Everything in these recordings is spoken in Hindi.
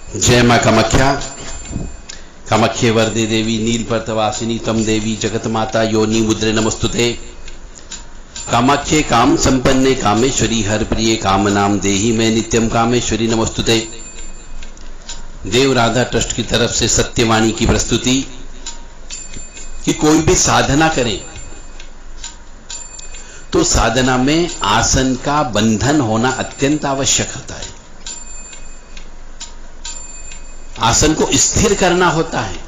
जय मां कामाख्या। कामाख्ये वरदे देवी नीलपर्तवासिनी तम देवी जगत माता योनि मुद्रे नमस्तुते। कामाख्ये काम संपन्ने कामेश्वरी हर प्रिय काम नाम देही मैं नित्यम कामेश्वरी नमस्तुते। देव राधा ट्रस्ट की तरफ से सत्यवाणी की प्रस्तुति कि कोई भी साधना करें तो साधना में आसन का बंधन होना अत्यंत आवश्यक होता है। आसन को स्थिर करना होता है।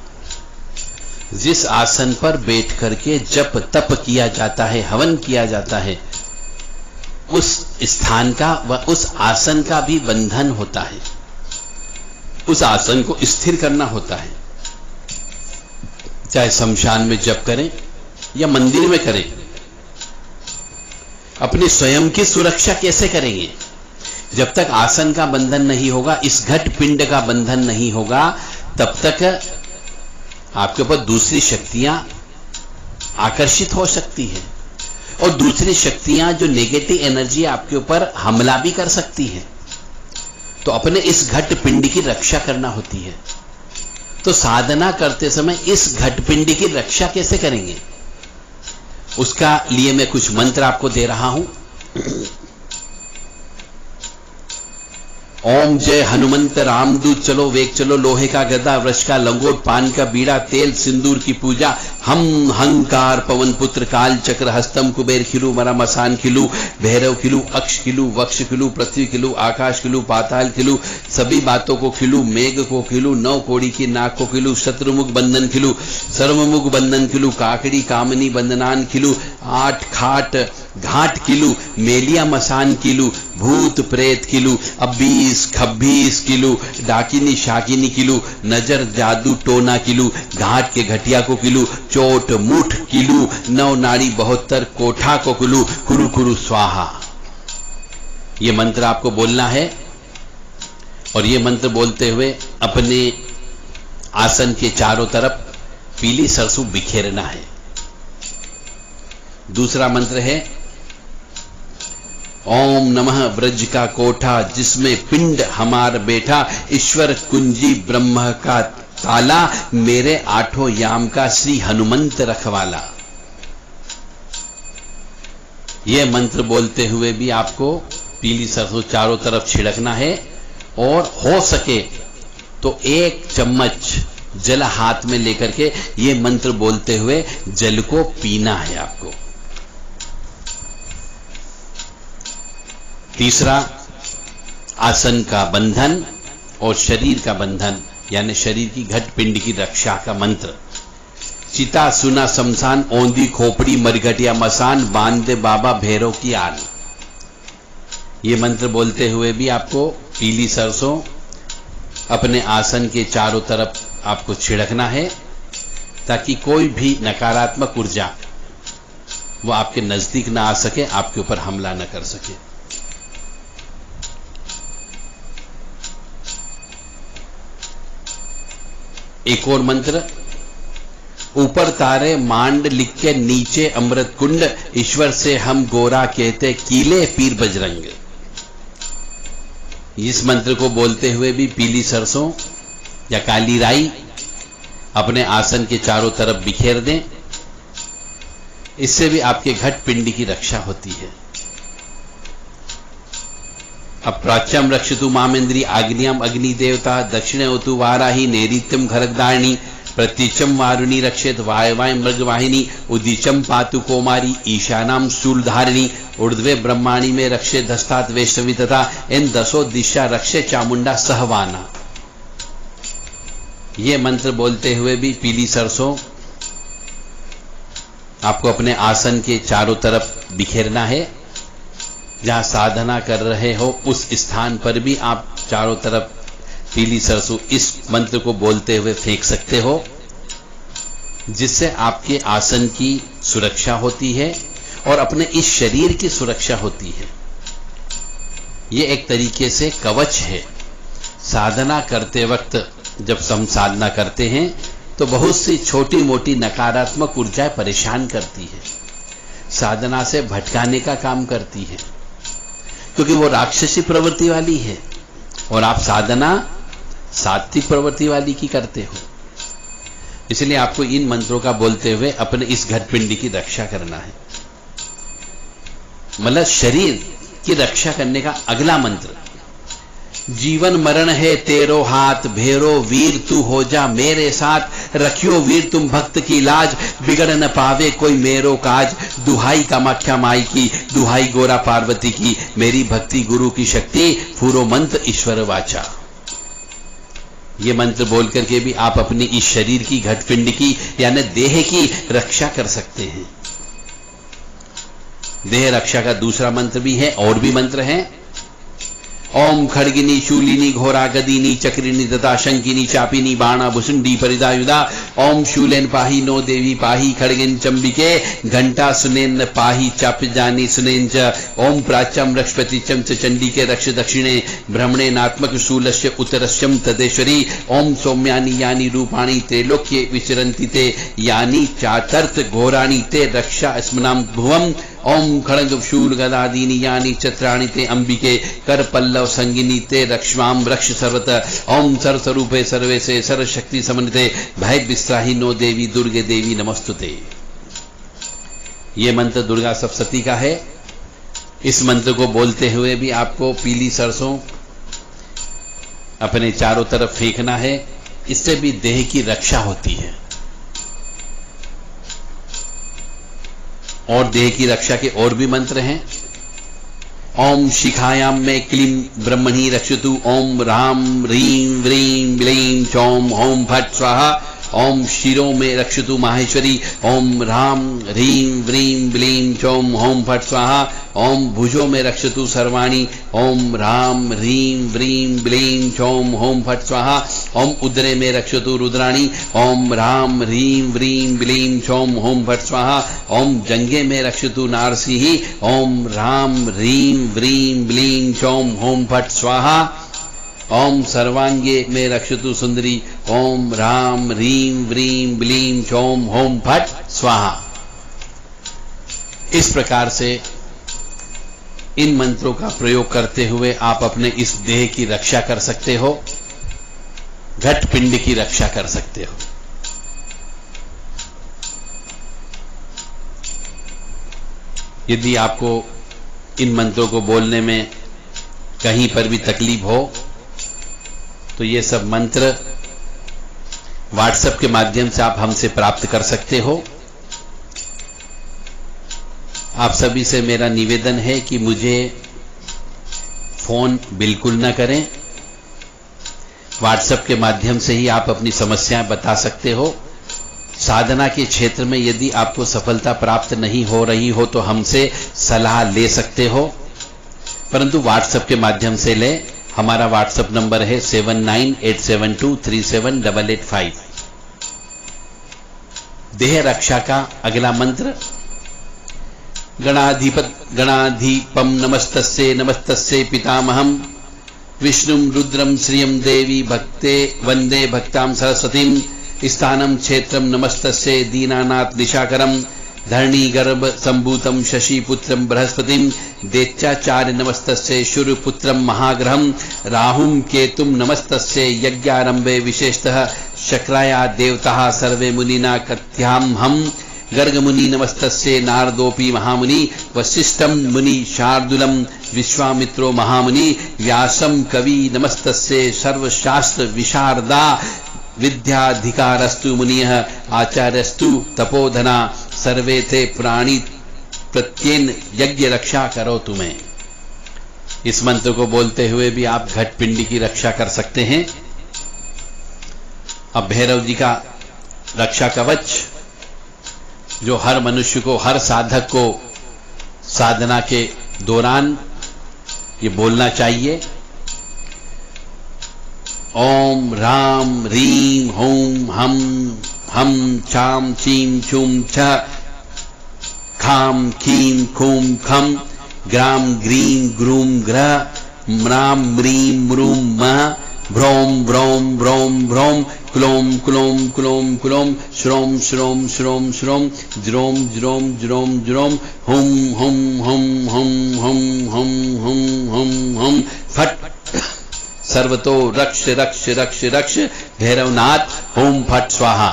जिस आसन पर बैठ करके जप तप किया जाता है, हवन किया जाता है, उस स्थान का व उस आसन का भी बंधन होता है। उस आसन को स्थिर करना होता है। चाहे शमशान में जप करें या मंदिर में करें, अपने स्वयं की सुरक्षा कैसे करेंगे? जब तक आसन का बंधन नहीं होगा, इस घट पिंड का बंधन नहीं होगा, तब तक आपके ऊपर दूसरी शक्तियां आकर्षित हो सकती हैं और दूसरी शक्तियां जो नेगेटिव एनर्जी आपके ऊपर हमला भी कर सकती हैं। तो अपने इस घट पिंड की रक्षा करना होती है। तो साधना करते समय इस घट पिंड की रक्षा कैसे करेंगे, उसका लिए मैं कुछ मंत्र आपको दे रहा हूं। ओम जय हनुमंत रामदूत चलो वेग चलो, लोहे का गदा वृक्ष का लंगोट पान का बीड़ा तेल सिंदूर की पूजा, हम हंकार पवन पुत्र काल चक्र हस्तम कुबेर खिलू मरा मसान खिलू भैरव खिलू अक्ष खिलू वक्ष खिलू पृथ्वी खिलू आकाश खिलू पाताल खिलू सभी बातों को खिलू, मेघ को खिलू, नौ कोड़ी की नाक को खिलू, शत्रुमुख बंधन खिलू, सर्वमुख बंधन खिलू, काकड़ी कामनी बंधनान खिलू, आठ खाट घाट किलू, मेलिया मसान किलू, भूत प्रेत किलू, 20 26 किलू, डाकिनी शाकिनी किलू, नजर जादू टोना किलू, घाट के घटिया को किलू, चोट मुठ किलू, नौ नाड़ी 72 कोठा को किलू, कुरु कुरु स्वाहा। ये मंत्र आपको बोलना है और ये मंत्र बोलते हुए अपने आसन के चारों तरफ पीली सरसों बिखेरना है। दूसरा मंत्र है ओम नमः ब्रज का कोठा जिसमें पिंड हमार बैठा, ईश्वर कुंजी ब्रह्म का ताला, मेरे आठों याम का श्री हनुमंत रखवाला। यह मंत्र बोलते हुए भी आपको पीली सरसों चारों तरफ छिड़कना है और हो सके तो 1 चम्मच जल हाथ में लेकर के यह मंत्र बोलते हुए जल को पीना है आपको। तीसरा, आसन का बंधन और शरीर का बंधन यानी शरीर की घट पिंड की रक्षा का मंत्र। चिता सुना शमशान औंधी खोपड़ी मरघटिया मसान, बांधे बाबा भैरव की आन। ये मंत्र बोलते हुए भी आपको पीली सरसों अपने आसन के चारों तरफ आपको छिड़कना है ताकि कोई भी नकारात्मक ऊर्जा वो आपके नजदीक ना आ सके, आपके ऊपर हमला न कर सके। एक और मंत्र, ऊपर तारे मांड लिख के नीचे अमृत कुंड, ईश्वर से हम गोरा कहते कीले पीर बजरंग। इस मंत्र को बोलते हुए भी पीली सरसों या काली राई अपने आसन के चारों तरफ बिखेर दें। इससे भी आपके घट पिंड की रक्षा होती है। अब प्राच्यम रक्षतु मामेन्द्री आग्नियम अग्नि देवता, दक्षिणे होतु वाराही, नैऋत्यम खरगदारिणी, प्रतीचम वारुणी रक्षेत, वायवाय मृगवाहिनी, उदीचम पातु कौमारी, ईशानाम शूलधारिणी, ऊर्ध्वे ब्रह्माणी में रक्षे धस्तात वैष्णवी तथा इन 10 दिशा रक्षे चामुंडा सहवाना। ये मंत्र बोलते हुए भी पीली सरसों आपको अपने आसन के चारों तरफ बिखेरना है। जहां साधना कर रहे हो उस स्थान पर भी आप चारों तरफ पीली सरसों इस मंत्र को बोलते हुए फेंक सकते हो, जिससे आपके आसन की सुरक्षा होती है और अपने इस शरीर की सुरक्षा होती है। यह एक तरीके से कवच है। साधना करते वक्त जब हम साधना करते हैं तो बहुत सी छोटी मोटी नकारात्मक ऊर्जाएं परेशान करती है, साधना से भटकाने का काम करती है, क्योंकि वो राक्षसी प्रवृत्ति वाली है। और आप साधना सात्विक प्रवृत्ति वाली की करते हो। इसलिए आपको इन मंत्रों का बोलते हुए अपने इस घटपिंडी की रक्षा करना है। मतलब शरीर की रक्षा करने का अगला मंत्र, जीवन मरण है तेरो हाथ, भेरो वीर तू हो जा मेरे साथ, रखियो वीर तुम भक्त की लाज, बिगड़ न पावे कोई मेरो काज, दुहाई कामाख्या माई की, दुहाई गोरा पार्वती की, मेरी भक्ति गुरु की शक्ति, फूरो मंत्र ईश्वर वाचा। ये मंत्र बोल करके भी आप अपनी इस शरीर की, घटपिंड की यानी देह की रक्षा कर सकते हैं। देह रक्षा का दूसरा मंत्र भी है, और भी मंत्र हैं। ओम खड्गिनी शूलिनी घोरा गदिनी चक्रिनी तथा शंकिनी चापिनी बाणा भुसुंडी परिदायुधा, ओम शूलेन पाही नो देवी पाही, खड्गेन चंबिके घंटा सुनेन पाही, चाप जानी सुनेन च, ओम प्राच्यम रक्षपति चम च चंडिके रक्ष दक्षिणे, भ्रमणे नात्मक शूलस्य उत्तरस्यम तदेश्वरी, ओम सौम्यानि यानी रूपाणी त्रैलोक्ये विचरन्ति ते, यानी चातर्थ घोराणी ते रक्षा स्मनाम भुवम, ओम खड़ग शूल गदादीनी यानी चत्राणि ते अंबिके, कर पल्लव संगिनी ते रक्ष्माम रक्ष सर्वत, ओम सर्वस्वरूपे सर्वे से सर्वशक्ति समन्विते, भय विस्त्राही नो देवी दुर्गे देवी नमस्तुते। ये मंत्र दुर्गा सप्तशती का है। इस मंत्र को बोलते हुए भी आपको पीली सरसों अपने चारों तरफ फेंकना है। इससे भी देह की रक्षा होती है। और देह की रक्षा के और भी मंत्र हैं। ओम शिखायाम में क्लीम ब्रह्मणी रक्षतु, ओम राम ह्रीं व्रीं ब्लीं चौम ओम फट स्वाहा, ओम शिरों में रक्षतु माहेश्वरी, ओम राम ह्रीं व्रीं ब्लीं चौम ओम फट स्वाहा, ओम भुजों में रक्षतु सर्वाणी, ओम राम ह्रीं व्रीं ब्लीं चौम ओम फट स्वाहा, ओम उदरे में रक्षतु रुद्राणी, ओम राम ह्रीं व्रीं ब्लीं चौम ओम फट स्वाहा, ओम जंगे में रक्षतु नारसिंही, ओम राम ह्रीं व्रीं ब्लीं चौम ओम फट स्वाहा, ओम सर्वांगे में रक्षतु सुंदरी, ओम राम ह्रीं व्रीं ब्लीं चौम ओम फट स्वाहा। इस प्रकार से इन मंत्रों का प्रयोग करते हुए आप अपने इस देह की रक्षा कर सकते हो, घटपिंड की रक्षा कर सकते हो। यदि आपको इन मंत्रों को बोलने में कहीं पर भी तकलीफ हो तो ये सब मंत्र व्हाट्सएप के माध्यम से आप हमसे प्राप्त कर सकते हो। आप सभी से मेरा निवेदन है कि मुझे फोन बिल्कुल ना करें। व्हाट्सएप के माध्यम से ही आप अपनी समस्याएं बता सकते हो। साधना के क्षेत्र में यदि आपको सफलता प्राप्त नहीं हो रही हो तो हमसे सलाह ले सकते हो, परंतु व्हाट्सएप के माध्यम से ले। हमारा व्हाट्सएप नंबर है 7987237885। देह रक्षा का अगला मंत्र, गणाधिपम नमस्तस्ये नमस्तस्ये पितामहम, विष्णुम रुद्रम श्रियम देवी भक्ते वंदे भक्ताम सरस्वतीम, स्थानम क्षेत्रम नमस्तस्ये दीनानाथ दिशाकरम, धरणी गर्भ संभूतम शशिपुत्रम बृहस्पतिम, देत्याचार्य नमस्तस्ये शूरपुत्रम महाग्रहम, राहुम केतुम नमस्तस्ये यज्ञारंभे विशेषतः, शक्राया देवता सर्वे मुनिना कथ्याम हम, गर्ग मुनि नमस्तस्ये नारदोपि महामुनि, वशिष्ठम मुनि शार्दुलम विश्वामित्रो महामुनि, व्यासम कवि नमस्तस्ये सर्वशास्त्र विशारदा, विद्याधिकारस्तु मुनियः आचार्यस्तु तपोधना, सर्वे थे प्राणी प्रत्येन यज्ञ रक्षा करो तुम्हें। इस मंत्र को बोलते हुए भी आप घटपिंडी की रक्षा कर सकते हैं। अब भैरव जी का रक्षा कवच जो हर मनुष्य को, हर साधक को साधना के दौरान ये बोलना चाहिए। ओम राम ह्रीं हूं हम छाम चीम छूम छ, खाम खीम खूम खम, ग्राम ग्रीं ग्रूम ग्रह, म्राम म्रीं म्रूम मह, भ्रौम भ्रौम भ्रौम भ्रौम, क्लोम क्लोम क्लोम क्लोम, श्रोम श्रोम श्रोम श्रोम, ज्रोम ज्रोम ज्रोम ज्रोम, हुम हुम हुम हुम हुम हुम हुम हुम हुम, फट सर्वतो रक्ष रक्ष रक्ष रक्ष भैरवनाथ ओम फट स्वाहा।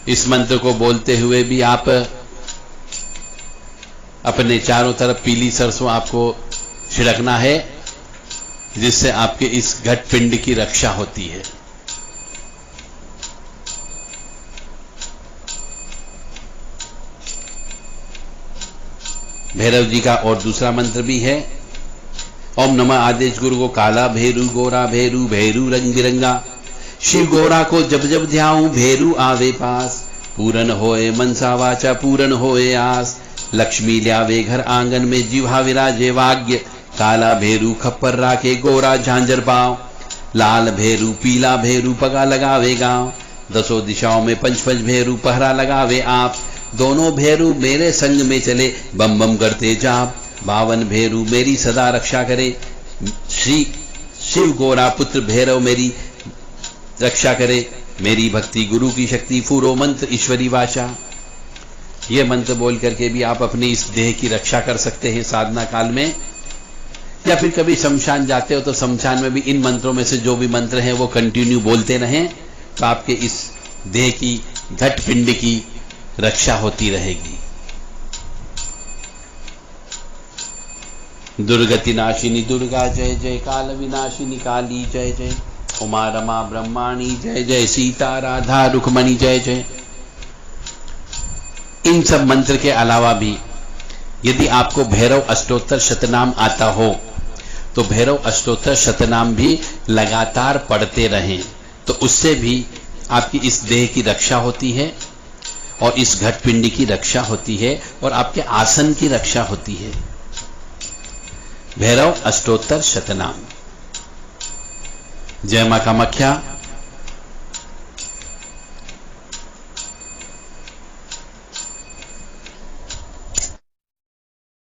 इस मंत्र को बोलते हुए भी आप अपने चारों तरफ पीली सरसों आपको छिड़कना है, जिससे आपके इस घट पिंड की रक्षा होती है। भैरव जी का और दूसरा मंत्र भी है। ओम नमः आदेश गुरु को काला भेरू गोरा भेरू भेरू रंग बिरंगा, शिव गोरा को जब जब ध्याऊं भेरू आवे पास, पूरन होए मनसा वाचा पूरन होए आस, लक्ष्मी ल्यावे घर आंगन में जीवा विराजे वाग्य, काला भेरू खप्पर राखे गोरा झांझर पाव, लाल भेरू पीला भेरू पगा लगावे गांव, दसों दिशाओं में पंच पंच भेरू पहरा लगावे आप, दोनों भेरू मेरे संग में चले बम बम करते जाप, 52 भेरू मेरी सदा रक्षा करे, श्री शिव गोरा पुत्र भैरव मेरी रक्षा करे, मेरी भक्ति गुरु की शक्ति फूरो मंत्र ईश्वरी वाचा। ये मंत्र बोल करके भी आप अपनी इस देह की रक्षा कर सकते हैं साधना काल में, या फिर कभी शमशान जाते हो तो शमशान में भी इन मंत्रों में से जो भी मंत्र हैं वो कंटिन्यू बोलते रहें, तो आपके इस देह की घट पिंड की रक्षा होती रहेगी। दुर्गति नाशिनी दुर्गा जय जय, काल विनाशिनी काली जय जय, उमा रमा ब्रह्माणी जय जय, सीता राधा रुक्मणी जय जय। इन सब मंत्र के अलावा भी यदि आपको भैरव अष्टोत्तर शतनाम आता हो तो भैरव अष्टोत्तर शतनाम भी लगातार पढ़ते रहें, तो उससे भी आपकी इस देह की रक्षा होती है और इस घटपिंडी की रक्षा होती है और आपके आसन की रक्षा होती है। भैरव अष्टोत्तर शतनाम। जय मां कामाख्या।